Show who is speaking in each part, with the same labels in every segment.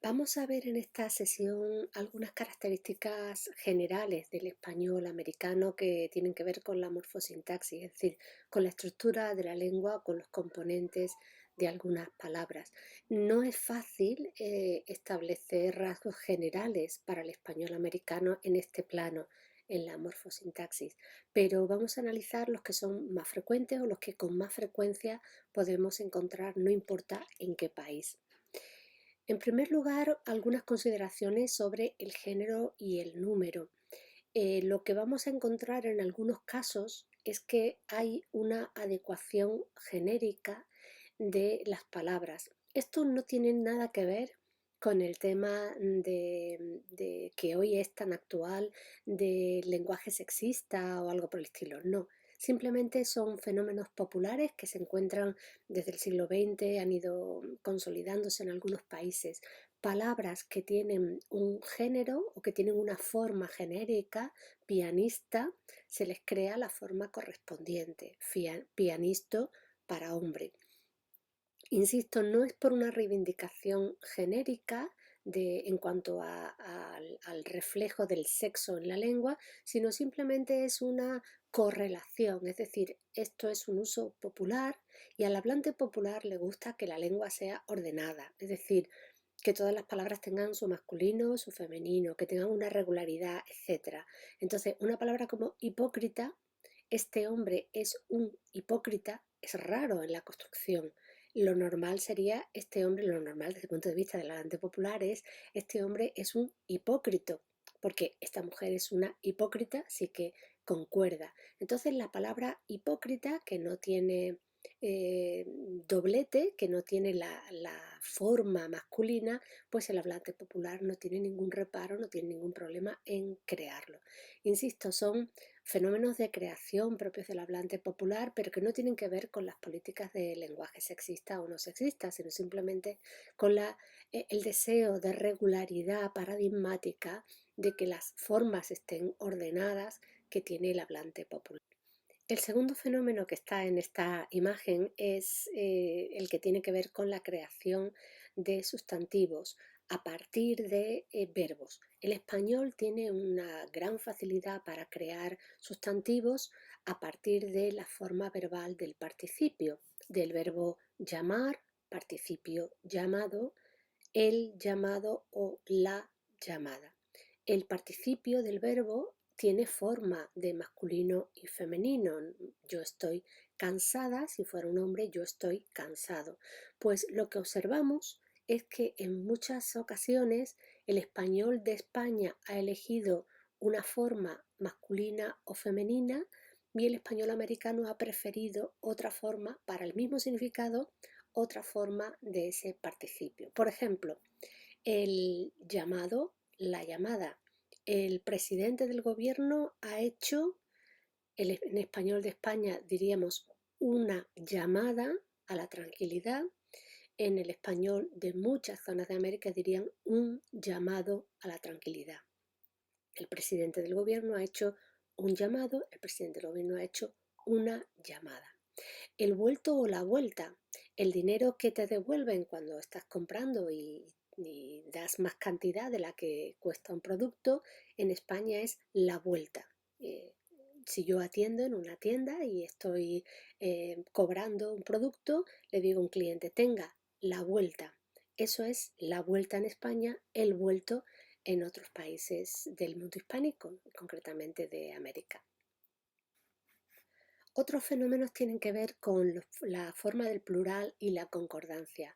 Speaker 1: Vamos a ver en esta sesión algunas características generales del español americano que tienen que ver con la morfosintaxis, es decir, con la estructura de la lengua, con los componentes de algunas palabras. No es fácil establecer rasgos generales para el español americano en este plano, en la morfosintaxis, pero vamos a analizar los que son más frecuentes o los que con más frecuencia podemos encontrar, no importa en qué país. En primer lugar, algunas consideraciones sobre el género y el número. Lo que vamos a encontrar en algunos casos es que hay una adecuación genérica de las palabras. Esto no tiene nada que ver con el tema de que hoy es tan actual del lenguaje sexista o algo por el estilo. No, simplemente son fenómenos populares que se encuentran desde el siglo XX, han ido consolidándose en algunos países. Palabras que tienen un género o que tienen una forma genérica, pianista, se les crea la forma correspondiente, pianisto para hombre. Insisto, no es por una reivindicación genérica en cuanto al reflejo del sexo en la lengua, sino simplemente es una correlación, es decir, esto es un uso popular y al hablante popular le gusta que la lengua sea ordenada, es decir, que todas las palabras tengan su masculino, su femenino, que tengan una regularidad, etc. Entonces, una palabra como hipócrita, este hombre es un hipócrita, es raro en la construcción. Lo normal sería este hombre, lo normal desde el punto de vista del hablante popular es este hombre es un hipócrita, porque esta mujer es una hipócrita, sí que concuerda. Entonces la palabra hipócrita, que no tiene doblete, que no tiene la forma masculina, pues el hablante popular no tiene ningún reparo, no tiene ningún problema en crearlo. Insisto, son fenómenos de creación propios del hablante popular, pero que no tienen que ver con las políticas de lenguaje sexista o no sexista, sino simplemente con el deseo de regularidad paradigmática de que las formas estén ordenadas que tiene el hablante popular. El segundo fenómeno que está en esta imagen es el que tiene que ver con la creación de sustantivos a partir de verbos. El español tiene una gran facilidad para crear sustantivos a partir de la forma verbal del participio, del verbo llamar, participio llamado, el llamado o la llamada. El participio del verbo tiene forma de masculino y femenino. Yo estoy cansada, si fuera un hombre, yo estoy cansado. Pues lo que observamos es que en muchas ocasiones el español de España ha elegido una forma masculina o femenina y el español americano ha preferido otra forma para el mismo significado, otra forma de ese participio. Por ejemplo, el llamado, la llamada. El presidente del gobierno ha hecho, en español de España diríamos una llamada a la tranquilidad. En el español de muchas zonas de América dirían un llamado a la tranquilidad. El presidente del gobierno ha hecho un llamado, el presidente del gobierno ha hecho una llamada. El vuelto o la vuelta, el dinero que te devuelven cuando estás comprando y das más cantidad de la que cuesta un producto, en España es la vuelta. Si yo atiendo en una tienda y estoy cobrando un producto, le digo a un cliente, tenga la vuelta. Eso es la vuelta en España, el vuelto en otros países del mundo hispánico, concretamente de América. Otros fenómenos tienen que ver con la forma del plural y la concordancia.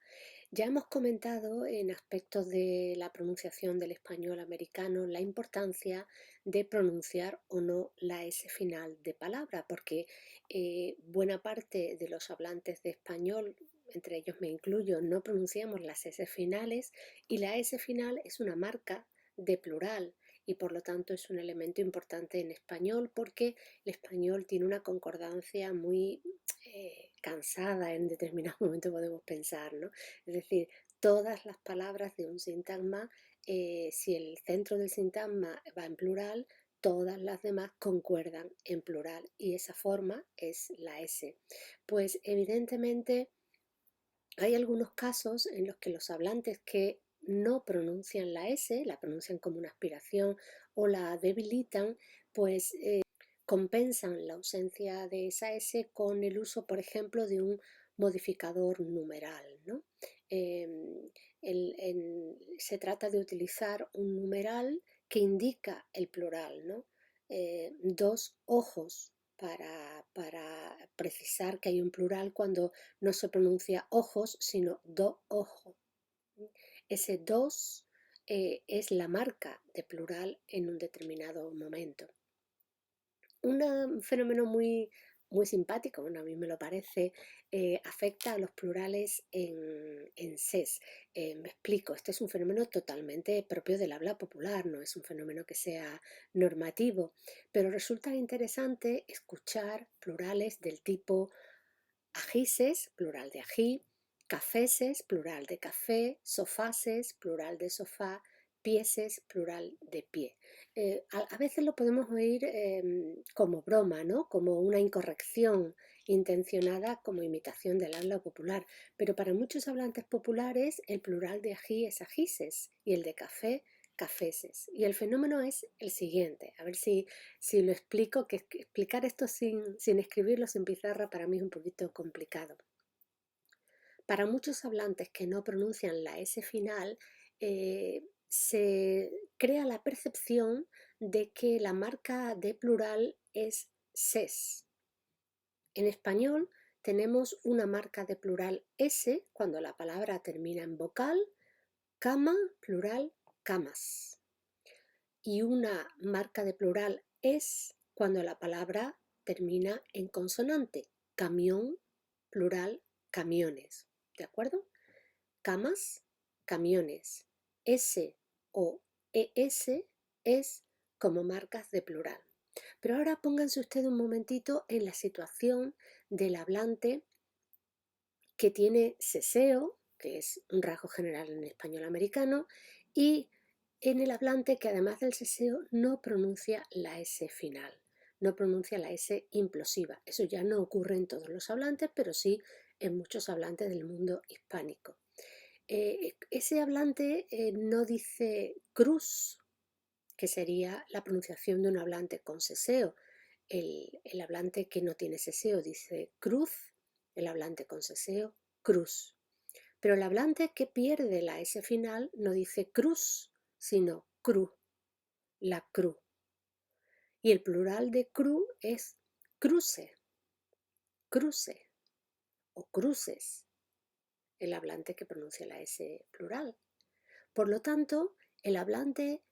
Speaker 1: Ya hemos comentado en aspectos de la pronunciación del español americano la importancia de pronunciar o no la S final de palabra, porque buena parte de los hablantes de español, entre ellos me incluyo, no pronunciamos las S finales y la S final es una marca de plural y por lo tanto es un elemento importante en español porque el español tiene una concordancia muy cansada en determinado momento podemos pensar, ¿no? Es decir, todas las palabras de un sintagma, si el centro del sintagma va en plural, todas las demás concuerdan en plural y esa forma es la S. Pues evidentemente hay algunos casos en los que los hablantes que no pronuncian la S, la pronuncian como una aspiración o la debilitan, pues compensan la ausencia de esa S con el uso, por ejemplo, de un modificador numeral, ¿no? Se trata de utilizar un numeral que indica el plural, ¿no? Dos ojos para precisar que hay un plural cuando no se pronuncia ojos, sino do ojo. Ese dos es la marca de plural en un determinado momento. Un fenómeno muy simpático, bueno, a mí me lo parece, afecta a los plurales en ses. Me explico, este es un fenómeno totalmente propio del habla popular, no es un fenómeno que sea normativo, pero resulta interesante escuchar plurales del tipo ajises, plural de ají, cafeses, plural de café, sofases, plural de sofá, pieses, plural de pie. A veces lo podemos oír como broma, ¿no? Como una incorrección intencionada como imitación del habla popular, pero para muchos hablantes populares el plural de ají es ajises y el de café cafeses. Y el fenómeno es el siguiente, a ver si lo explico, que explicar esto sin escribirlo, sin pizarra, para mí es un poquito complicado. Para muchos hablantes que no pronuncian la S final, se crea la percepción de que la marca de plural es ses. En español tenemos una marca de plural S cuando la palabra termina en vocal, cama, plural, camas. Y una marca de plural es cuando la palabra termina en consonante, camión, plural, camiones. ¿De acuerdo? Camas, camiones. S o ES es como marcas de plural. Pero ahora pónganse ustedes un momentito en la situación del hablante que tiene seseo, que es un rasgo general en español americano, y en el hablante que además del seseo no pronuncia la S final, no pronuncia la S implosiva. Eso ya no ocurre en todos los hablantes, pero sí en muchos hablantes del mundo hispánico. Ese hablante no dice cruz, que sería la pronunciación de un hablante con seseo. El hablante que no tiene seseo dice cruz, el hablante con seseo, cruz. Pero el hablante que pierde la S final no dice cruz, sino cru, la cru. Y el plural de cru es cruce, cruce o cruces, el hablante que pronuncia la S plural. Por lo tanto, el hablante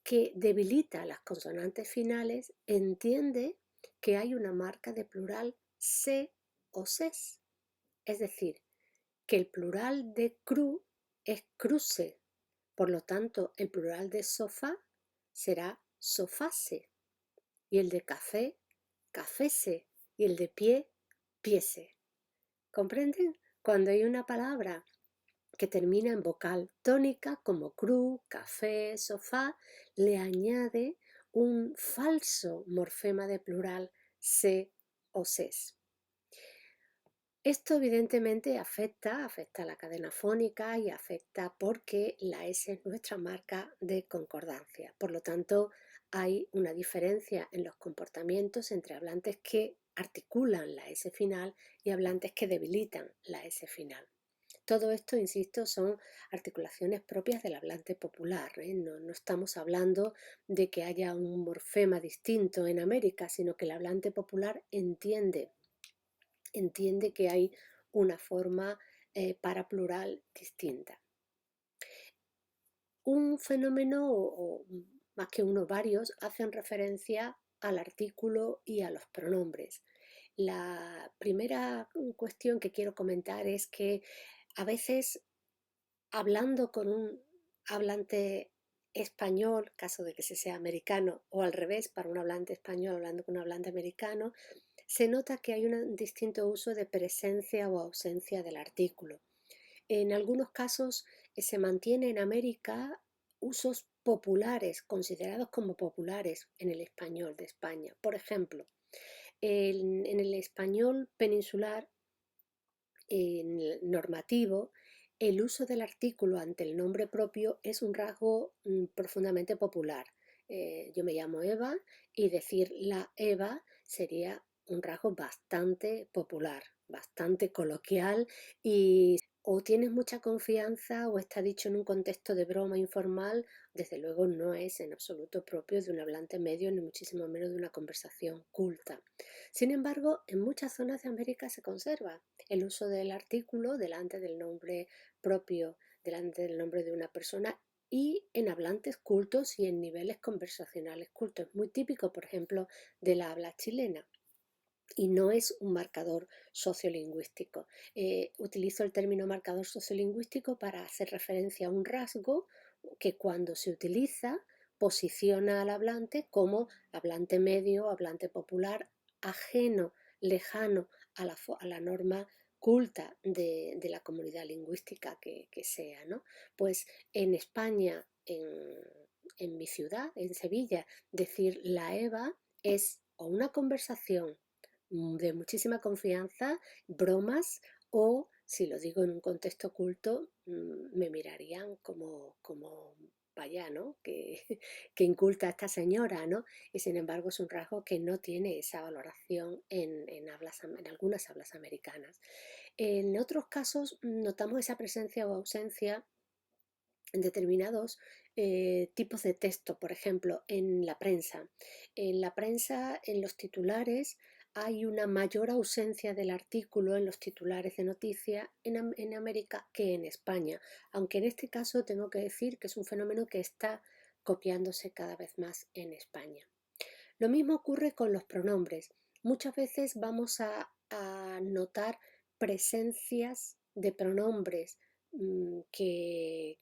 Speaker 1: que debilita las consonantes finales entiende que hay una marca de plural se o ses. Es decir, que el plural de cru es cruce. Por lo tanto, el plural de sofá será sofase. Y el de café, cafese. Y el de pie, piese. ¿Comprenden? Cuando hay una palabra que termina en vocal tónica como cru, café, sofá, le añade un falso morfema de plural se o ses. Esto evidentemente afecta a la cadena fónica y afecta porque la S es nuestra marca de concordancia. Por lo tanto, hay una diferencia en los comportamientos entre hablantes que articulan la S final y hablantes que debilitan la S final. Todo esto, insisto, son articulaciones propias del hablante popular, ¿eh? No estamos hablando de que haya un morfema distinto en América, sino que el hablante popular entiende que hay una forma para plural distinta. Un fenómeno, o más que uno, varios, hacen referencia al artículo y a los pronombres. La primera cuestión que quiero comentar es que a veces, hablando con un hablante español, caso de que se sea americano, o al revés, para un hablante español hablando con un hablante americano, se nota que hay un distinto uso de presencia o ausencia del artículo. En algunos casos se mantiene en América usos populares, considerados como populares en el español de España. Por ejemplo, en el español peninsular, en el normativo, El uso del artículo ante el nombre propio es un rasgo profundamente popular. Yo me llamo Eva y decir la Eva sería un rasgo bastante popular, bastante coloquial y o tienes mucha confianza o está dicho en un contexto de broma informal, desde luego no es en absoluto propio de un hablante medio ni muchísimo menos de una conversación culta. Sin embargo, en muchas zonas de América se conserva el uso del artículo delante del nombre propio, delante del nombre de una persona y en hablantes cultos y en niveles conversacionales cultos. Muy típico, por ejemplo, de la habla chilena y no es un marcador sociolingüístico. Utilizo el término marcador sociolingüístico para hacer referencia a un rasgo que cuando se utiliza posiciona al hablante como hablante medio, hablante popular, ajeno, lejano a la norma culta de la comunidad lingüística que sea, ¿no? Pues en España, en mi ciudad, en Sevilla, decir la Eva es o una conversación de muchísima confianza, bromas o, si lo digo en un contexto oculto, me mirarían como vaya, ¿no? Que inculta a esta señora, ¿no? Y sin embargo es un rasgo que no tiene esa valoración en algunas hablas americanas. En otros casos notamos esa presencia o ausencia en determinados tipos de texto, por ejemplo, en la prensa. En la prensa, en los titulares, hay una mayor ausencia del artículo en los titulares de noticia en América que en España, aunque en este caso tengo que decir que es un fenómeno que está copiándose cada vez más en España. Lo mismo ocurre con los pronombres. Muchas veces vamos a notar presencias de pronombres que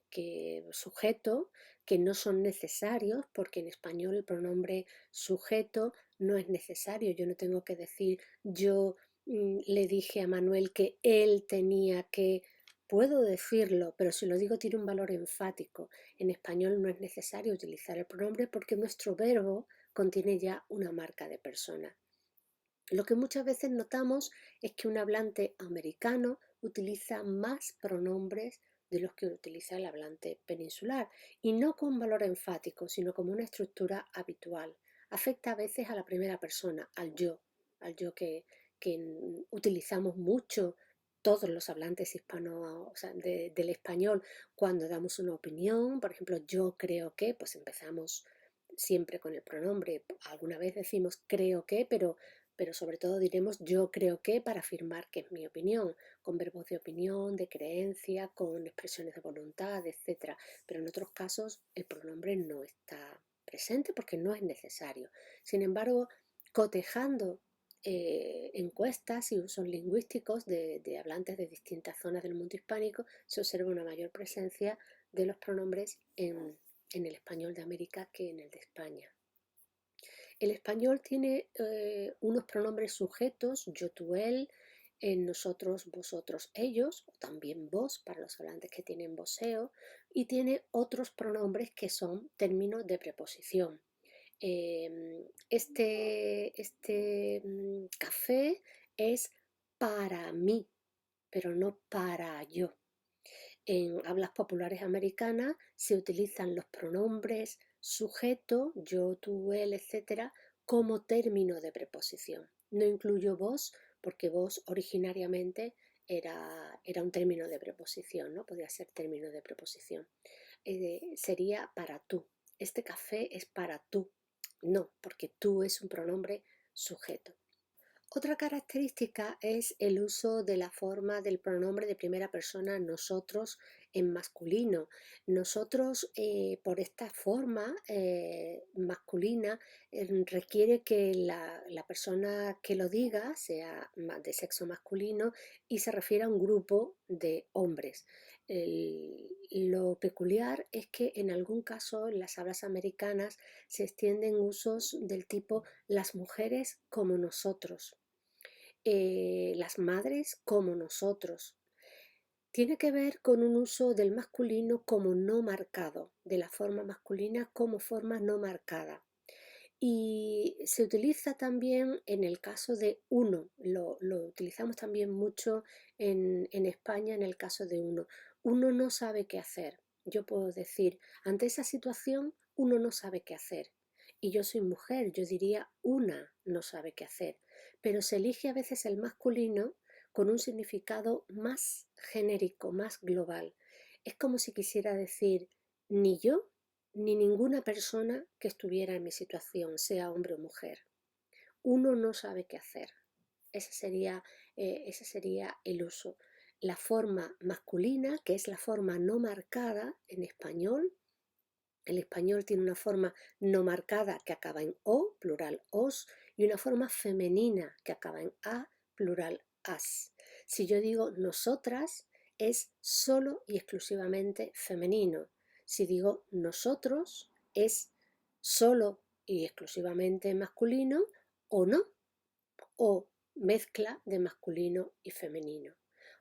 Speaker 1: sujeto que no son necesarios, porque en español el pronombre sujeto no es necesario. Yo no tengo que decir yo le dije a Manuel que él tenía que. Puedo decirlo, pero si lo digo tiene un valor enfático. En español no es necesario utilizar el pronombre porque nuestro verbo contiene ya una marca de persona. Lo que muchas veces notamos es que un hablante americano utiliza más pronombres de los que utiliza el hablante peninsular y no con valor enfático, sino como una estructura habitual. Afecta a veces a la primera persona, al yo que utilizamos mucho todos los hablantes hispanos, o sea, del español cuando damos una opinión. Por ejemplo, yo creo que, pues empezamos siempre con el pronombre. Alguna vez decimos creo que, pero sobre todo diremos yo creo que para afirmar que es mi opinión, con verbos de opinión, de creencia, con expresiones de voluntad, etcétera. Pero en otros casos el pronombre no está presente porque no es necesario. Sin embargo, cotejando encuestas y usos lingüísticos de hablantes de distintas zonas del mundo hispánico, se observa una mayor presencia de los pronombres en el español de América que en el de España. El español tiene unos pronombres sujetos, yo, tú, él, en nosotros, vosotros, ellos, o también vos para los hablantes que tienen voseo, y tiene otros pronombres que son términos de preposición. Este café es para mí, pero no para yo. En hablas populares americanas se utilizan los pronombres sujeto, yo, tú, él, etcétera, como término de preposición. No incluyo vos porque vos originariamente era un término de preposición, ¿no? Podría ser término de preposición. Sería para tú. Este café es para tú. No, porque tú es un pronombre sujeto. Otra característica es el uso de la forma del pronombre de primera persona nosotros en masculino. Nosotros, por esta forma masculina, requiere que la persona que lo diga sea de sexo masculino y se refiere a un grupo de hombres. Lo peculiar es que en algún caso en las hablas americanas se extienden usos del tipo las mujeres como nosotros, las madres como nosotros. Tiene que ver con un uso del masculino como no marcado, de la forma masculina como forma no marcada. Y se utiliza también en el caso de uno, lo utilizamos también mucho en España en el caso de uno. uno no sabe qué hacer. Yo puedo decir, ante esa situación, uno no sabe qué hacer. Y yo soy mujer, yo diría una no sabe qué hacer. Pero se elige a veces el masculino con un significado más genérico, más global. Es como si quisiera decir, ni yo ni ninguna persona que estuviera en mi situación, sea hombre o mujer. Uno no sabe qué hacer. Ese sería el uso. La forma masculina, que es la forma no marcada en español. El español tiene una forma no marcada que acaba en o, plural os, y una forma femenina que acaba en a, plural as. Si yo digo nosotras, es solo y exclusivamente femenino. Si digo nosotros, es solo y exclusivamente masculino o no, o mezcla de masculino y femenino.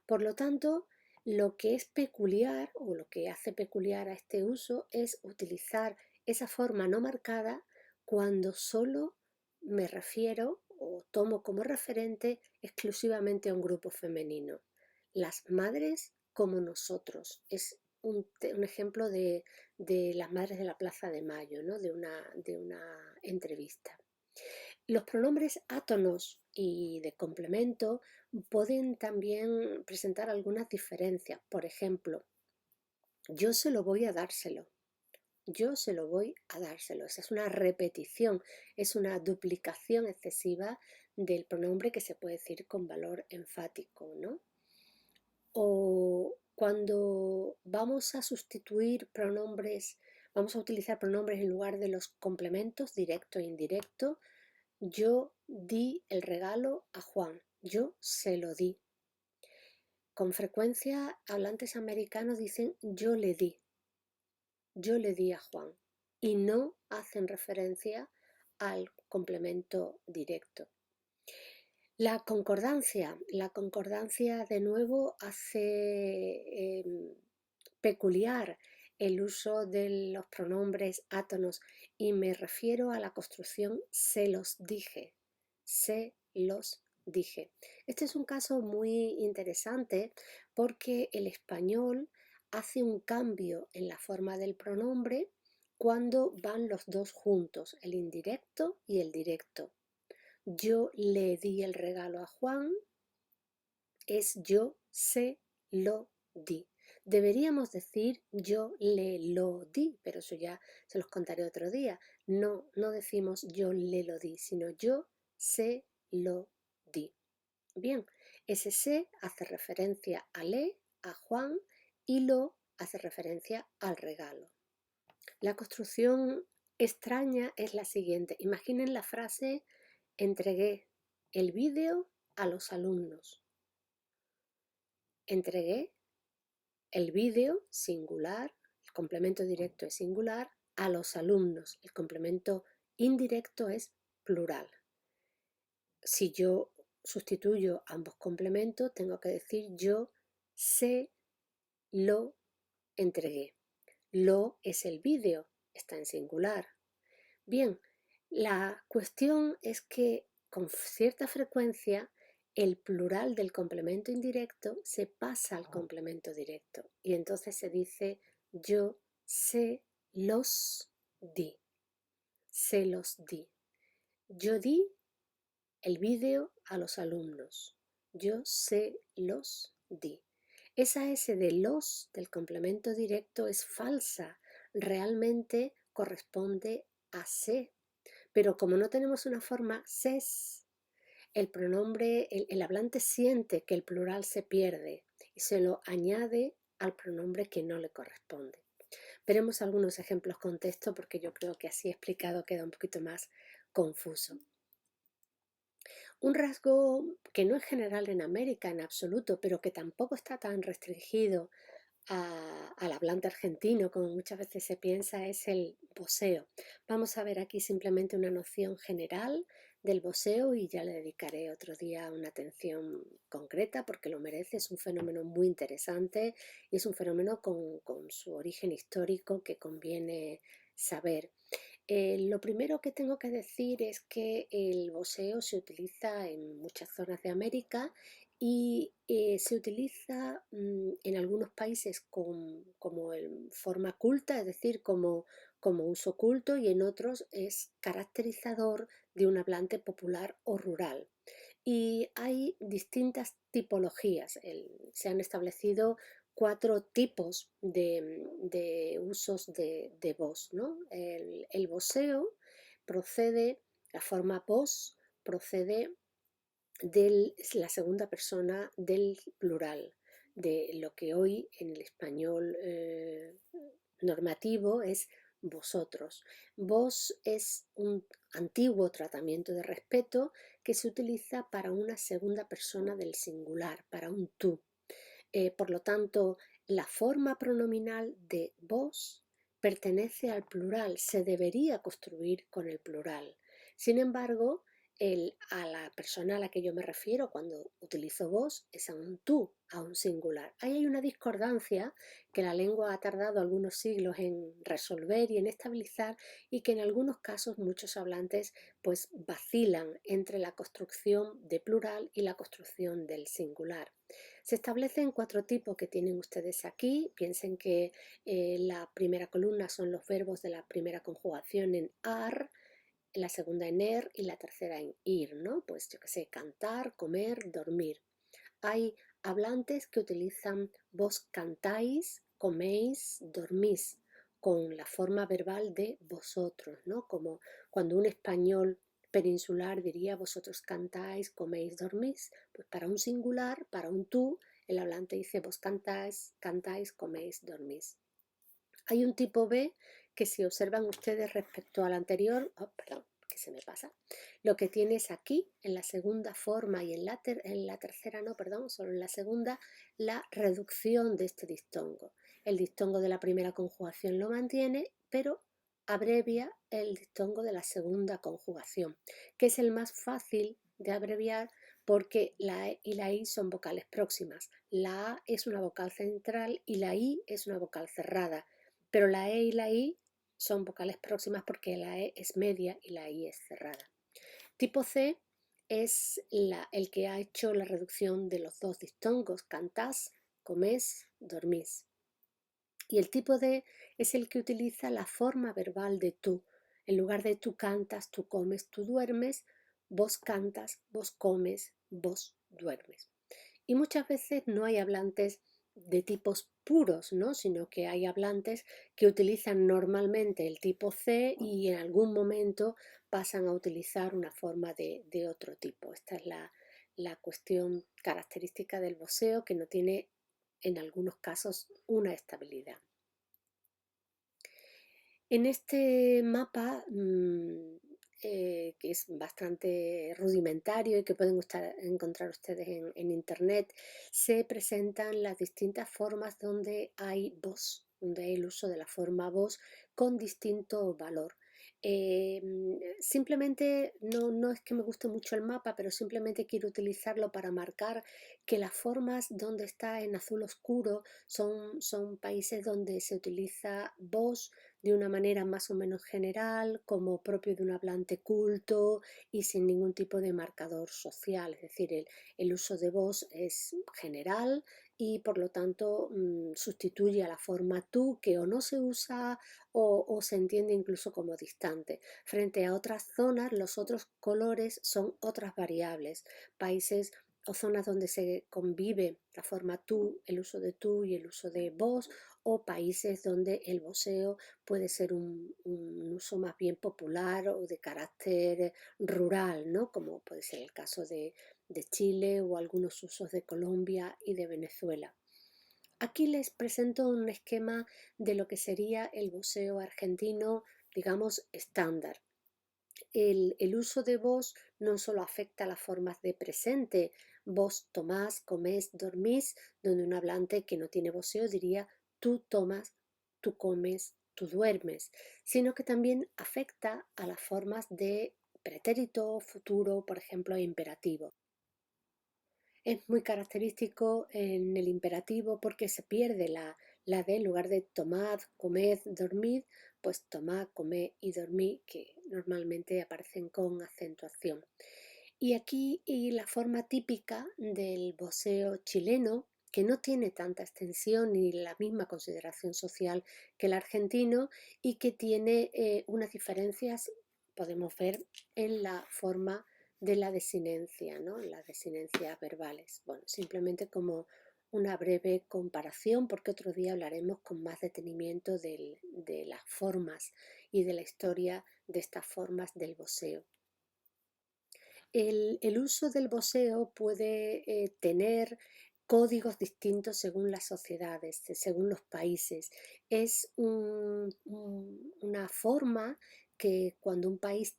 Speaker 1: Por lo tanto, lo que es peculiar o lo que hace peculiar a este uso es utilizar esa forma no marcada cuando solo me refiero o tomo como referente exclusivamente a un grupo femenino. Las madres como nosotros. Es un ejemplo de las madres de la Plaza de Mayo, ¿no? de una entrevista. Los pronombres átonos y de complemento pueden también presentar algunas diferencias. Por ejemplo, yo se lo voy a dárselo. Yo se lo voy a dárselo. Esa es una repetición, es una duplicación excesiva del pronombre que se puede decir con valor enfático, ¿no? O cuando vamos a sustituir pronombres, vamos a utilizar pronombres en lugar de los complementos directo e indirecto. Yo di el regalo a Juan, yo se lo di. Con frecuencia hablantes americanos dicen yo le di a Juan y no hacen referencia al complemento directo. La concordancia de nuevo hace peculiar el uso de los pronombres átonos y me refiero a la construcción se los dije, se los dije. Este es un caso muy interesante porque el español hace un cambio en la forma del pronombre cuando van los dos juntos, el indirecto y el directo. Yo le di el regalo a Juan, es yo se lo di. Deberíamos decir yo le lo di, pero eso ya se los contaré otro día. No, no decimos yo le lo di, sino yo se lo di. Bien, ese se hace referencia a le, a Juan, y lo hace referencia al regalo. La construcción extraña es la siguiente. Imaginen la frase entregué el vídeo a los alumnos. Entregué el vídeo singular, el complemento directo es singular, a los alumnos. El complemento indirecto es plural. Si yo sustituyo ambos complementos, tengo que decir yo se lo entregué. Lo es el vídeo, está en singular. Bien, la cuestión es que con cierta frecuencia el plural del complemento indirecto se pasa al complemento directo y entonces se dice yo se los di, se los di. Yo di el vídeo a los alumnos, yo se los di. Esa S de los del complemento directo es falsa, realmente corresponde a se. Pero como no tenemos una forma ses, el pronombre, el hablante siente que el plural se pierde y se lo añade al pronombre que no le corresponde. Veremos algunos ejemplos con texto porque yo creo que así explicado queda un poquito más confuso. Un rasgo que no es general en América en absoluto, pero que tampoco está tan restringido al hablante argentino, como muchas veces se piensa, es el voseo. Vamos a ver aquí simplemente una noción general del voseo y ya le dedicaré otro día una atención concreta porque lo merece. Es un fenómeno muy interesante y es un fenómeno con su origen histórico que conviene saber. Lo primero que tengo que decir es que el voseo se utiliza en muchas zonas de América y se utiliza en algunos países como en forma culta, es decir, como uso culto, y en otros es caracterizador de un hablante popular o rural. Y hay distintas tipologías. Se han establecido 4 tipos de usos de voz, ¿no? El voseo procede, la forma vos procede de la segunda persona del plural, de lo que hoy en el español normativo es vosotros. Vos es un antiguo tratamiento de respeto que se utiliza para una segunda persona del singular, para un tú. Por lo tanto, la forma pronominal de vos pertenece al plural, se debería construir con el plural. Sin embargo, a la persona a la que yo me refiero cuando utilizo vos es a un tú, a un singular. Ahí hay una discordancia que la lengua ha tardado algunos siglos en resolver y en estabilizar, y que en algunos casos muchos hablantes pues vacilan entre la construcción de plural y la construcción del singular. Se establecen 4 tipos que tienen ustedes aquí. Piensen que la primera columna son los verbos de la primera conjugación en ar, la segunda en er y la tercera en ir, ¿no? Pues yo qué sé, cantar, comer, dormir. Hay hablantes que utilizan vos cantáis, coméis, dormís, con la forma verbal de vosotros, ¿no? Como cuando un español peninsular diría vosotros cantáis, coméis, dormís, pues para un singular, para un tú, el hablante dice vos cantáis, cantáis, coméis, dormís. Hay un tipo B que, si observan ustedes respecto al anterior, perdón, que se me pasa, lo que tienes aquí en la segunda forma y en la tercera no, perdón, solo en la segunda, la reducción de este diptongo. El diptongo de la primera conjugación lo mantiene, pero abrevia el diptongo de la segunda conjugación, que es el más fácil de abreviar porque la E y la I son vocales próximas. La A es una vocal central y la I es una vocal cerrada, pero la E y la I son vocales próximas porque la E es media y la I es cerrada. Tipo C es el que ha hecho la reducción de los 2 diptongos, cantás, comés, dormís. Y el tipo D es el que utiliza la forma verbal de tú. En lugar de tú cantas, tú comes, tú duermes, vos cantas, vos comes, vos duermes. Y muchas veces no hay hablantes de tipos puros, ¿no? Sino que hay hablantes que utilizan normalmente el tipo C y en algún momento pasan a utilizar una forma de otro tipo. Esta es la cuestión característica del voseo, que no tiene en algunos casos una estabilidad. En este mapa, que es bastante rudimentario y que pueden encontrar ustedes en internet, se presentan las distintas formas donde hay voz, donde hay el uso de la forma voz con distinto valor. Simplemente no es que me guste mucho el mapa, pero simplemente quiero utilizarlo para marcar que las formas donde está en azul oscuro son países donde se utiliza voz de una manera más o menos general, como propio de un hablante culto y sin ningún tipo de marcador social. Es decir, el uso de voz es general y por lo tanto sustituye a la forma tú, que o no se usa o se entiende incluso como distante. Frente a otras zonas, los otros colores son otras variables. Países o zonas donde se convive la forma tú, el uso de tú y el uso de vos, o países donde el voseo puede ser un uso más bien popular o de carácter rural, ¿no? Como puede ser el caso de Chile o algunos usos de Colombia y de Venezuela. Aquí les presento un esquema de lo que sería el voseo argentino, digamos, estándar. El uso de vos no solo afecta a las formas de presente, vos tomás, comés, dormís, donde un hablante que no tiene voseo diría tú tomas, tú comes, tú duermes, sino que también afecta a las formas de pretérito, futuro, por ejemplo, imperativo. Es muy característico en el imperativo porque se pierde la D. En lugar de tomad, comed, dormid, pues tomad, comed y dormid, que normalmente aparecen con acentuación. Y aquí y la forma típica del voceo chileno, que no tiene tanta extensión ni la misma consideración social que el argentino y que tiene unas diferencias, podemos ver, en la forma de la desinencia, ¿no? Las desinencias verbales. Bueno, simplemente como una breve comparación, porque otro día hablaremos con más detenimiento de las formas y de la historia de estas formas del voceo. El uso del voceo puede tener códigos distintos según las sociedades, según los países. Es una forma que cuando un país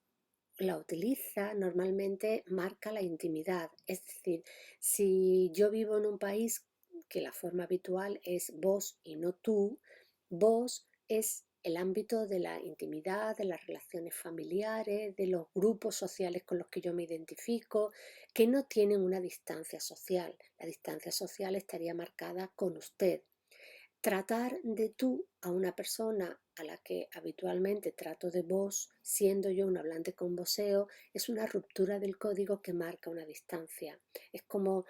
Speaker 1: la utiliza, normalmente marca la intimidad. Es decir, si yo vivo en un país que la forma habitual es vos y no tú, vos es el ámbito de la intimidad, de las relaciones familiares, de los grupos sociales con los que yo me identifico, que no tienen una distancia social. La distancia social estaría marcada con usted. Tratar de tú a una persona a la que habitualmente trato de vos, siendo yo un hablante con voseo, es una ruptura del código que marca una distancia. Es como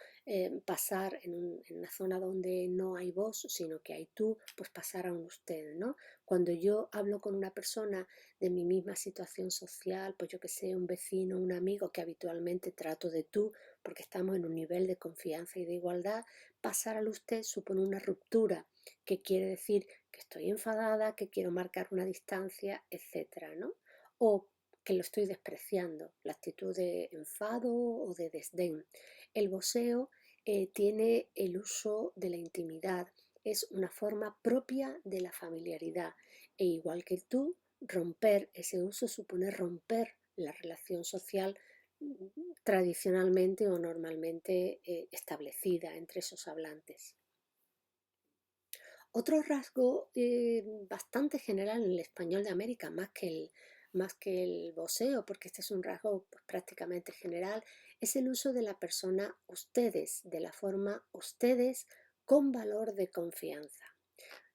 Speaker 1: pasar en una zona donde no hay vos, sino que hay tú, pues pasar a un usted, ¿no? Cuando yo hablo con una persona de mi misma situación social, pues yo que sé, un vecino, un amigo que habitualmente trato de tú, porque estamos en un nivel de confianza y de igualdad, pasar al usted supone una ruptura que quiere decir que estoy enfadada, que quiero marcar una distancia, etcétera, ¿no? O que lo estoy despreciando, la actitud de enfado o de desdén. El voceo tiene el uso de la intimidad, es una forma propia de la familiaridad e igual que tú, romper ese uso supone romper la relación social tradicionalmente o normalmente establecida entre esos hablantes. Otro rasgo bastante general en el español de América, más que el voceo, porque este es un rasgo pues, prácticamente general, es el uso de la persona ustedes, de la forma ustedes con valor de confianza.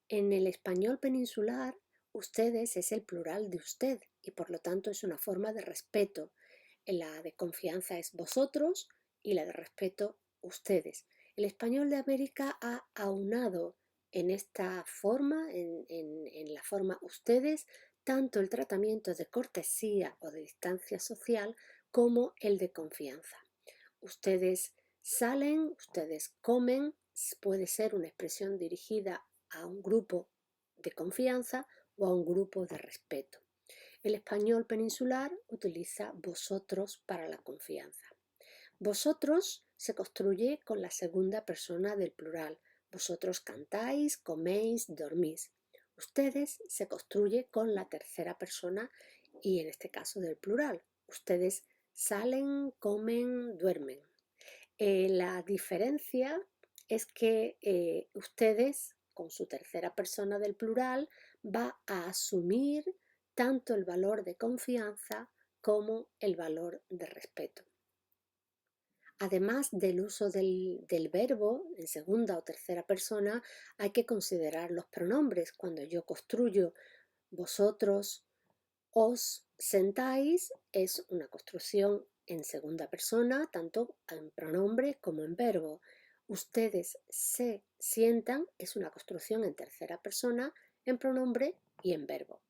Speaker 1: En el español peninsular, ustedes es el plural de usted y por lo tanto es una forma de respeto. La de confianza es vosotros y la de respeto ustedes. El español de América ha aunado en esta forma, en la forma ustedes, tanto el tratamiento de cortesía o de distancia social como el de confianza. Ustedes salen, ustedes comen, puede ser una expresión dirigida a un grupo de confianza o a un grupo de respeto. El español peninsular utiliza vosotros para la confianza. Vosotros se construye con la segunda persona del plural. Vosotros cantáis, coméis, dormís. Ustedes se construye con la tercera persona y en este caso del plural. Ustedes salen, comen, duermen. La diferencia es que ustedes, con su tercera persona del plural, va a asumir tanto el valor de confianza como el valor de respeto. Además del uso del verbo en segunda o tercera persona, hay que considerar los pronombres. Cuando yo construyo vosotros, os sentáis, es una construcción en segunda persona, tanto en pronombre como en verbo. Ustedes se sientan, es una construcción en tercera persona, en pronombre y en verbo.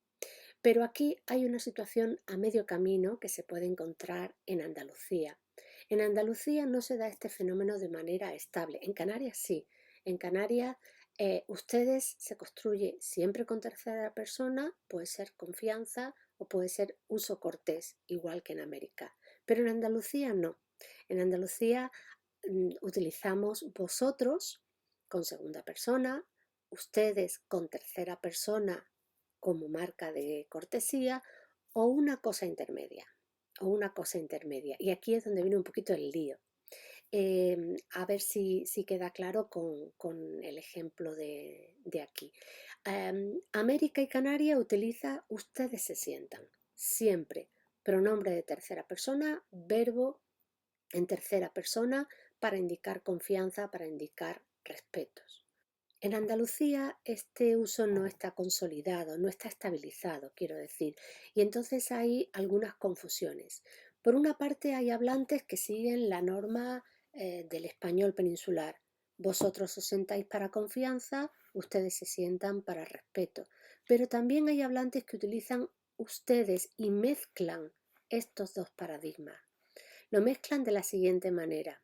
Speaker 1: Pero aquí hay una situación a medio camino que se puede encontrar en Andalucía. En Andalucía no se da este fenómeno de manera estable. En Canarias sí. En Canarias ustedes se construye siempre con tercera persona, puede ser confianza o puede ser uso cortés, igual que en América. Pero en Andalucía no. En Andalucía utilizamos vosotros con segunda persona, ustedes con tercera persona como marca de cortesía o una cosa intermedia. O una cosa intermedia. Y aquí es donde viene un poquito el lío. A ver si queda claro con el ejemplo de aquí. América y Canarias utiliza ustedes se sientan, siempre. Pronombre de tercera persona, verbo en tercera persona para indicar confianza, para indicar respetos. En Andalucía este uso no está consolidado, no está estabilizado, quiero decir, y entonces hay algunas confusiones. Por una parte hay hablantes que siguen la norma del español peninsular. Vosotros os sentáis para confianza, ustedes se sientan para respeto. Pero también hay hablantes que utilizan ustedes y mezclan estos dos paradigmas. Lo mezclan de la siguiente manera.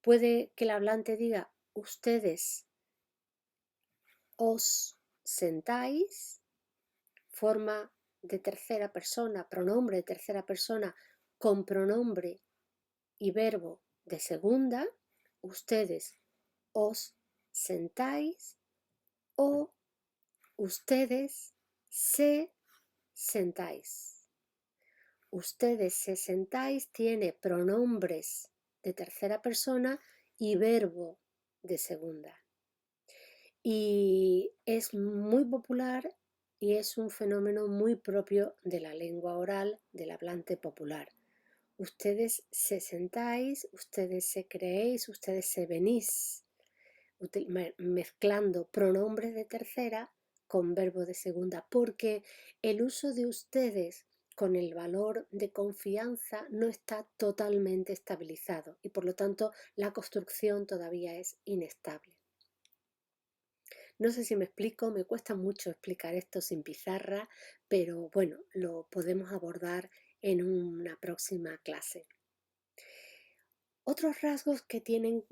Speaker 1: Puede que el hablante diga ustedes os sentáis, forma de tercera persona, pronombre de tercera persona con pronombre y verbo de segunda, ustedes os sentáis o ustedes se sentáis. Ustedes se sentáis tiene pronombres de tercera persona y verbo de segunda. Y es muy popular y es un fenómeno muy propio de la lengua oral del hablante popular. Ustedes se sentáis, ustedes se creéis, ustedes se venís, mezclando pronombres de tercera con verbo de segunda, porque el uso de ustedes con el valor de confianza no está totalmente estabilizado y por lo tanto la construcción todavía es inestable. No sé si me explico, me cuesta mucho explicar esto sin pizarra, pero bueno, lo podemos abordar en una próxima clase. Otros rasgos que tienen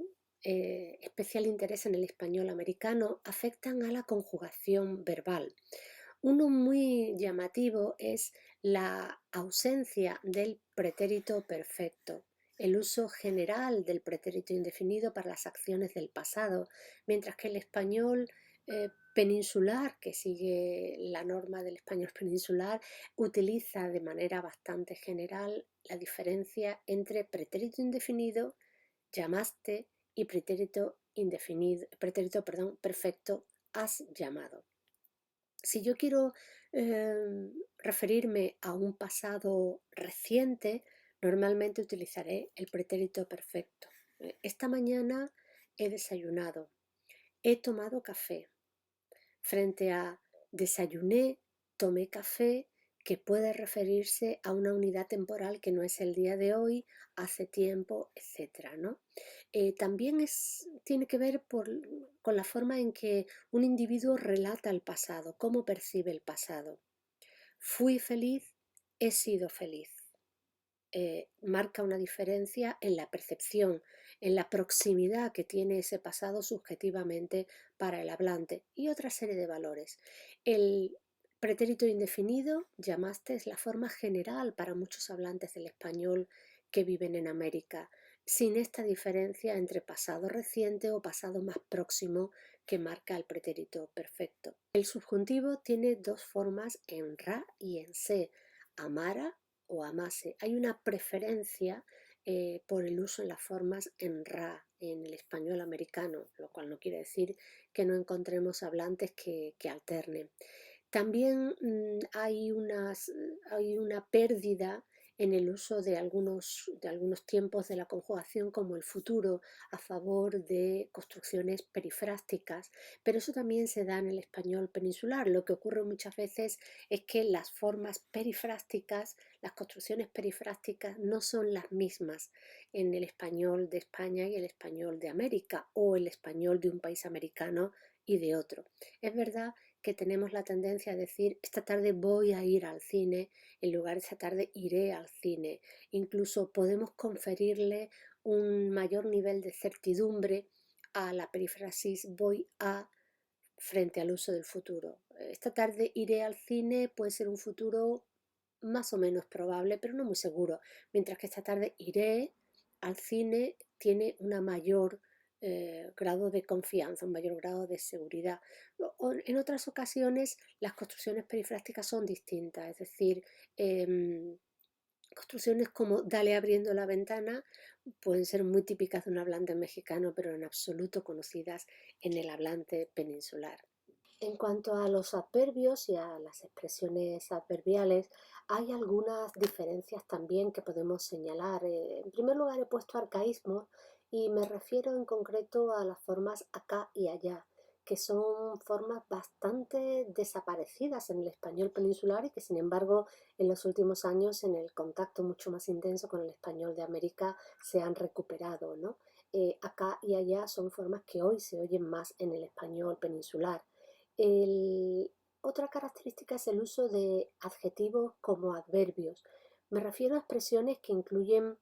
Speaker 1: especial interés en el español americano afectan a la conjugación verbal. Uno muy llamativo es la ausencia del pretérito perfecto, el uso general del pretérito indefinido para las acciones del pasado, mientras que el español peninsular, que sigue la norma del español peninsular, utiliza de manera bastante general la diferencia entre pretérito indefinido, llamaste, y pretérito indefinido, perfecto, has llamado. Si yo quiero referirme a un pasado reciente, normalmente utilizaré el pretérito perfecto. Esta mañana he desayunado, he tomado café. Frente a desayuné, tomé café, que puede referirse a una unidad temporal que no es el día de hoy, hace tiempo, etc., ¿no? También tiene que ver con la forma en que un individuo relata el pasado, cómo percibe el pasado. Fui feliz, he sido feliz. Marca una diferencia en la percepción, en la proximidad que tiene ese pasado subjetivamente para el hablante y otra serie de valores. El pretérito indefinido, llamaste, es la forma general para muchos hablantes del español que viven en América, sin esta diferencia entre pasado reciente o pasado más próximo que marca el pretérito perfecto. El subjuntivo tiene dos formas en ra y en se, amara o amase. Hay una preferencia por el uso en las formas en ra en el español americano, lo cual no quiere decir que no encontremos hablantes que alternen. También hay una pérdida en el uso de algunos tiempos de la conjugación como el futuro a favor de construcciones perifrásticas, pero eso también se da en el español peninsular. Lo que ocurre muchas veces es que las formas perifrásticas, las construcciones perifrásticas no son las mismas en el español de España y el español de América o el español de un país americano y de otro. Es verdad que tenemos la tendencia a decir esta tarde voy a ir al cine en lugar de esta tarde iré al cine. Incluso podemos conferirle un mayor nivel de certidumbre a la perífrasis voy a frente al uso del futuro. Esta tarde iré al cine puede ser un futuro más o menos probable, pero no muy seguro, mientras que esta tarde iré al cine tiene una mayor grado de confianza, un mayor grado de seguridad. En otras ocasiones las construcciones perifrásticas son distintas, es decir, construcciones como dale abriendo la ventana pueden ser muy típicas de un hablante mexicano, pero en absoluto conocidas en el hablante peninsular. En cuanto a los adverbios y a las expresiones adverbiales, hay algunas diferencias también que podemos señalar. En primer lugar, he puesto arcaísmos y me refiero en concreto a las formas acá y allá, que son formas bastante desaparecidas en el español peninsular y que sin embargo en los últimos años en el contacto mucho más intenso con el español de América se han recuperado, ¿no? Acá y allá son formas que hoy se oyen más en el español peninsular. El- Otra característica es el uso de adjetivos como adverbios. Me refiero a expresiones que incluyen,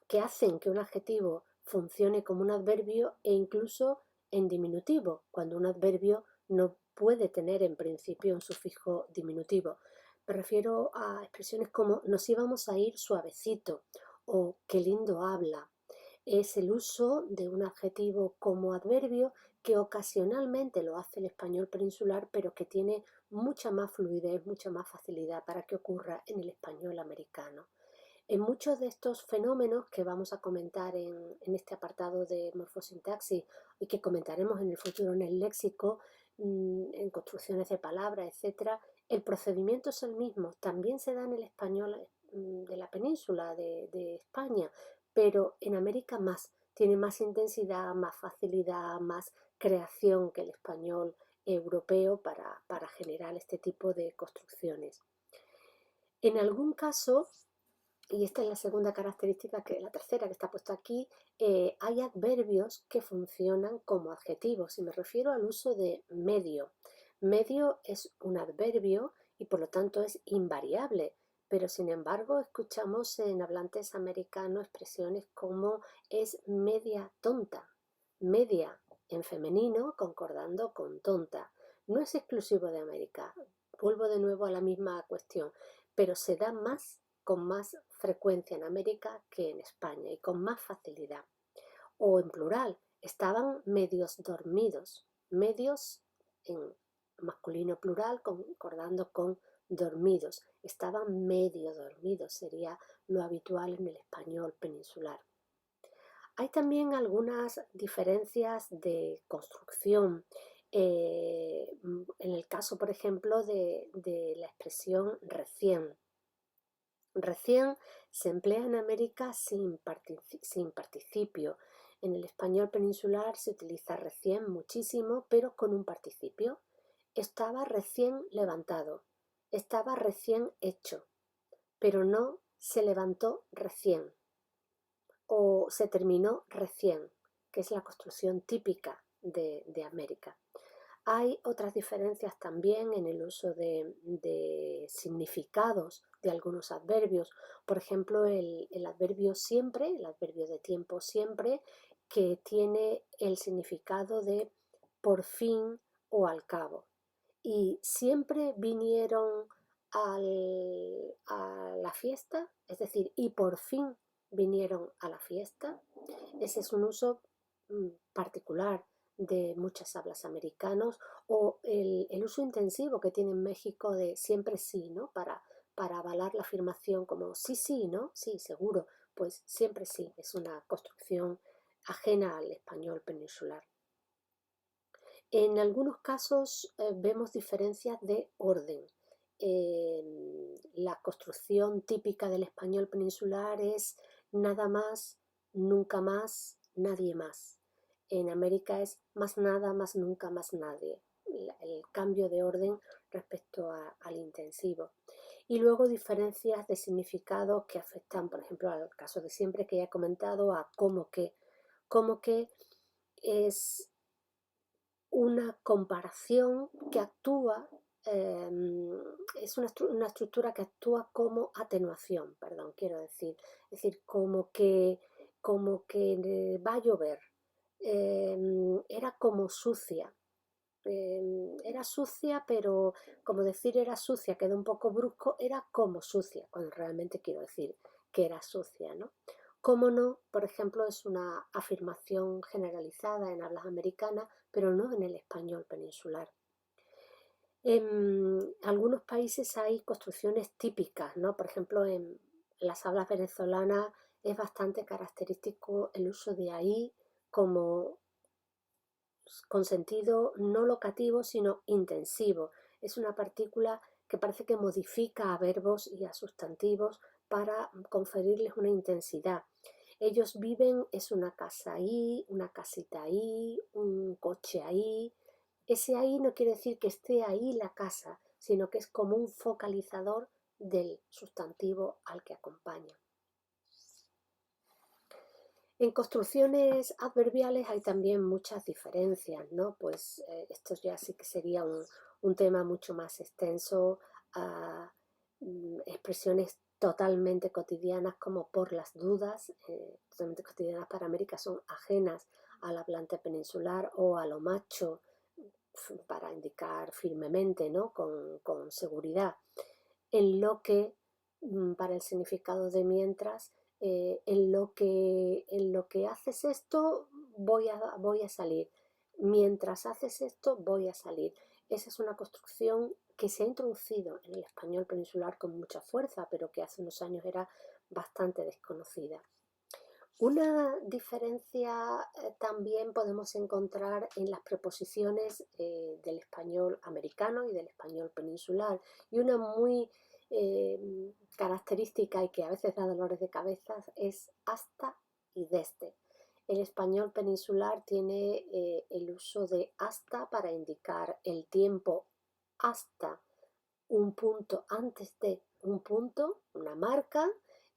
Speaker 1: que hacen que un adjetivo funcione como un adverbio e incluso en diminutivo, cuando un adverbio no puede tener en principio un sufijo diminutivo. Me refiero a expresiones como nos íbamos a ir suavecito o qué lindo habla. Es el uso de un adjetivo como adverbio que ocasionalmente lo hace el español peninsular, pero que tiene mucha más fluidez, mucha más facilidad para que ocurra en el español americano. En muchos de estos fenómenos que vamos a comentar en este apartado de morfosintaxis y que comentaremos en el futuro en el léxico, en construcciones de palabras, etcétera, el procedimiento es el mismo. También se da en el español de la península de España, pero en América más. Tiene más intensidad, más facilidad, más creación que el español europeo para generar este tipo de construcciones. En algún caso, y esta es la segunda característica, la tercera que está puesta aquí, hay adverbios que funcionan como adjetivos y me refiero al uso de medio. Medio es un adverbio y por lo tanto es invariable, pero sin embargo escuchamos en hablantes americanos expresiones como es media tonta, media en femenino concordando con tonta. No es exclusivo de América, vuelvo de nuevo a la misma cuestión, pero se da más con más frecuencia en América que en España y con más facilidad. O en plural, estaban medios dormidos, medios en masculino plural concordando con dormidos, estaban medio dormidos, sería lo habitual en el español peninsular. Hay también algunas diferencias de construcción. En el caso, por ejemplo, de la expresión recién. Recién se emplea en América sin participio. En el español peninsular se utiliza recién muchísimo, pero con un participio. Estaba recién levantado, estaba recién hecho, pero no se levantó recién o se terminó recién, que es la construcción típica de América. Hay otras diferencias también en el uso de significados de algunos adverbios. Por ejemplo, el adverbio siempre, el adverbio de tiempo siempre, que tiene el significado de por fin o al cabo. Y siempre vinieron a la fiesta, es decir, y por fin vinieron a la fiesta. Ese es un uso particular de muchas hablas americanos o el uso intensivo que tiene en México de siempre sí, ¿no? Para avalar la afirmación como sí, sí, ¿no? Sí, seguro, pues siempre sí, es una construcción ajena al español peninsular. En algunos casos vemos diferencias de orden. La construcción típica del español peninsular es nada más, nunca más, nadie más. En América es más nada, más nunca, más nadie. El cambio de orden respecto al intensivo. Y luego diferencias de significado que afectan, por ejemplo, al caso de siempre que ya he comentado, a cómo que. Como que es una comparación que actúa, es una estructura que actúa como atenuación, perdón, quiero decir, es decir, como que va a llover, era como sucia, era sucia, pero como decir era sucia queda un poco brusco, era como sucia, cuando realmente quiero decir que era sucia, ¿no? Cómo no, por ejemplo, es una afirmación generalizada en hablas americanas, pero no en el español peninsular. En algunos países hay construcciones típicas, ¿no? Por ejemplo, en las hablas venezolanas es bastante característico el uso de ahí como con sentido no locativo, sino intensivo. Es una partícula que parece que modifica a verbos y a sustantivos para conferirles una intensidad. Ellos viven, es una casa ahí, una casita ahí, un coche ahí, Ese ahí no quiere decir que esté ahí la casa, sino que es como un focalizador del sustantivo al que acompaña. En construcciones adverbiales hay también muchas diferencias, ¿no? Pues esto ya sí que sería un tema mucho más extenso a expresiones totalmente cotidianas como por las dudas, totalmente cotidianas para América, son ajenas al hablante peninsular, o a lo macho, para indicar firmemente, ¿no? Con seguridad. En lo que, para el significado de mientras, en lo que haces esto voy a salir, mientras haces esto voy a salir. Esa es una construcción que se ha introducido en el español peninsular con mucha fuerza, pero que hace unos años era bastante desconocida. Una diferencia también podemos encontrar en las preposiciones del español americano y del español peninsular, y una muy característica y que a veces da dolores de cabeza es hasta y desde. El español peninsular tiene el uso de hasta para indicar el tiempo hasta un punto, antes de un punto, una marca,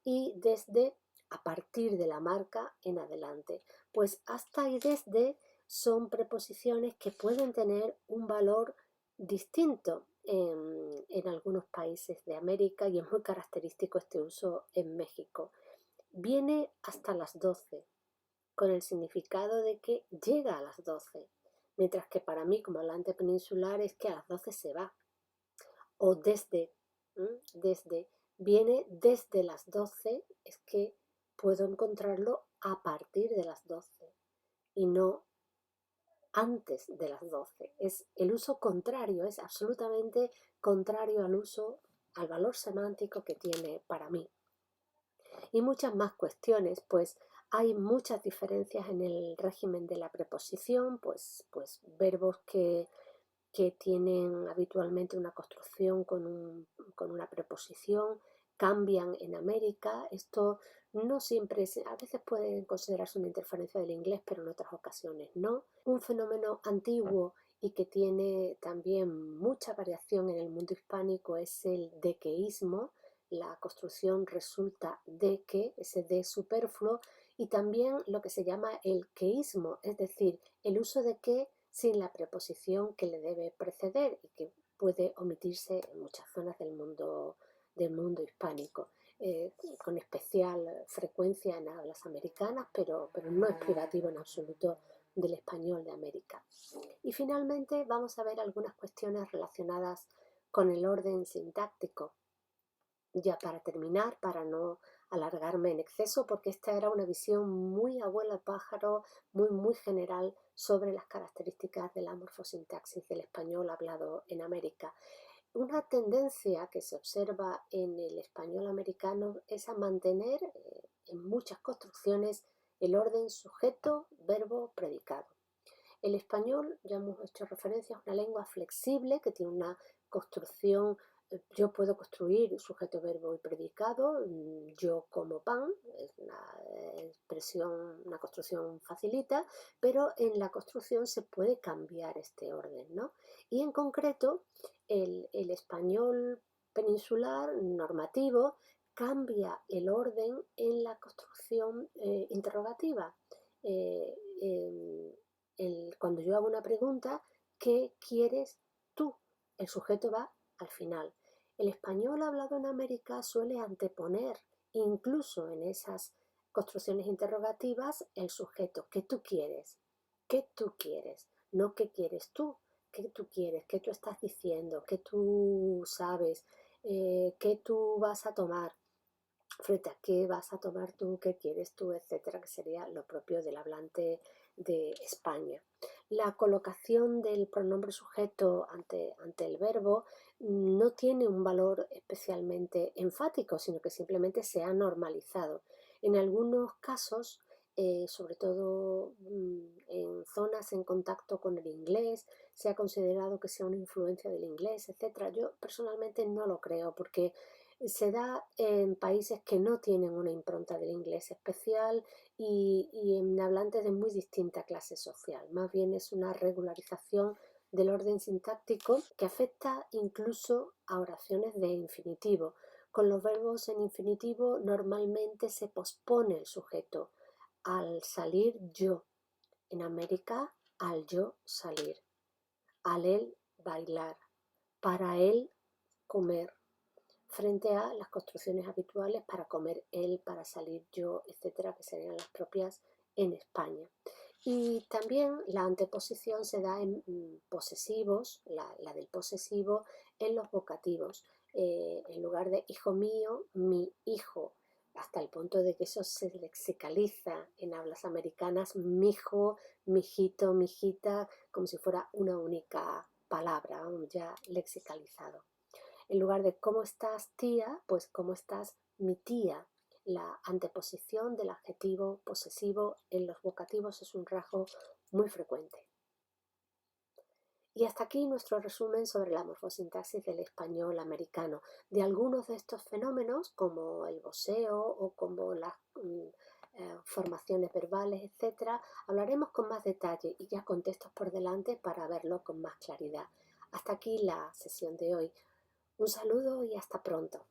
Speaker 1: y desde, a partir de la marca en adelante. Pues hasta y desde son preposiciones que pueden tener un valor distinto en algunos países de América, y es muy característico este uso en México. Viene hasta las 12, con el significado de que llega a las 12, mientras que para mí como hablante peninsular es que a las 12 se va. O desde, desde, viene desde las 12, es que puedo encontrarlo a partir de las 12 y no antes de las 12. Es el uso contrario, es absolutamente contrario al uso, al valor semántico que tiene para mí. Y muchas más cuestiones, pues hay muchas diferencias en el régimen de la preposición, pues verbos que tienen habitualmente una construcción con una preposición, cambian en América. Esto no siempre es, a veces puede considerarse una interferencia del inglés, pero en otras ocasiones no. Un fenómeno antiguo y que tiene también mucha variación en el mundo hispánico es el dequeísmo. La construcción resulta de que, ese de superfluo, y también lo que se llama el queísmo, es decir, el uso de que sin la preposición que le debe preceder y que puede omitirse en muchas zonas del mundo hispánico, con especial frecuencia en hablas americanas, pero no es privativo en absoluto del español de América. Y finalmente vamos a ver algunas cuestiones relacionadas con el orden sintáctico. Ya para terminar, para no alargarme en exceso, porque esta era una visión muy abuela pájaro, muy general sobre las características de la morfosintaxis del español hablado en América. Una tendencia que se observa en el español americano es a mantener en muchas construcciones el orden sujeto, verbo, predicado. El español, ya hemos hecho referencia, es una lengua flexible que tiene una construcción. Yo puedo construir sujeto, verbo y predicado. Yo como pan, es una expresión, una construcción facilita, pero en la construcción se puede cambiar este orden, ¿no? Y en concreto, el español peninsular normativo cambia el orden en la construcción interrogativa. Cuando yo hago una pregunta, ¿qué quieres tú? El sujeto va al final. El español hablado en América suele anteponer, incluso en esas construcciones interrogativas, el sujeto. ¿Qué tú quieres? ¿Qué tú quieres? No qué quieres tú. ¿Qué tú quieres? ¿Qué tú estás diciendo? ¿Qué tú sabes? ¿Qué tú vas a tomar? Frente a qué vas a tomar tú, qué quieres tú, etcétera, que sería lo propio del hablante de España. La colocación del pronombre sujeto ante el verbo no tiene un valor especialmente enfático, sino que simplemente se ha normalizado. En algunos casos, sobre todo en zonas en contacto con el inglés, se ha considerado que sea una influencia del inglés, etcétera. Yo personalmente no lo creo, porque se da en países que no tienen una impronta del inglés especial y en hablantes de muy distinta clase social. Más bien es una regularización del orden sintáctico que afecta incluso a oraciones de infinitivo. Con los verbos en infinitivo normalmente se pospone el sujeto. Al salir yo. En América, al yo salir. Al él bailar. Para él comer. Frente a las construcciones habituales para comer él, para salir yo, etcétera, que serían las propias en España. Y también la anteposición se da en posesivos, la del posesivo en los vocativos. En lugar de hijo mío, mi hijo, hasta el punto de que eso se lexicaliza en hablas americanas, mijo, mijito, mijita, como si fuera una única palabra, ya lexicalizado. En lugar de ¿cómo estás, tía?, pues ¿cómo estás, mi tía? La anteposición del adjetivo posesivo en los vocativos es un rasgo muy frecuente. Y hasta aquí nuestro resumen sobre la morfosintaxis del español americano. De algunos de estos fenómenos, como el voseo o como las formaciones verbales, etc., hablaremos con más detalle y ya con textos por delante para verlo con más claridad. Hasta aquí la sesión de hoy. Un saludo y hasta pronto.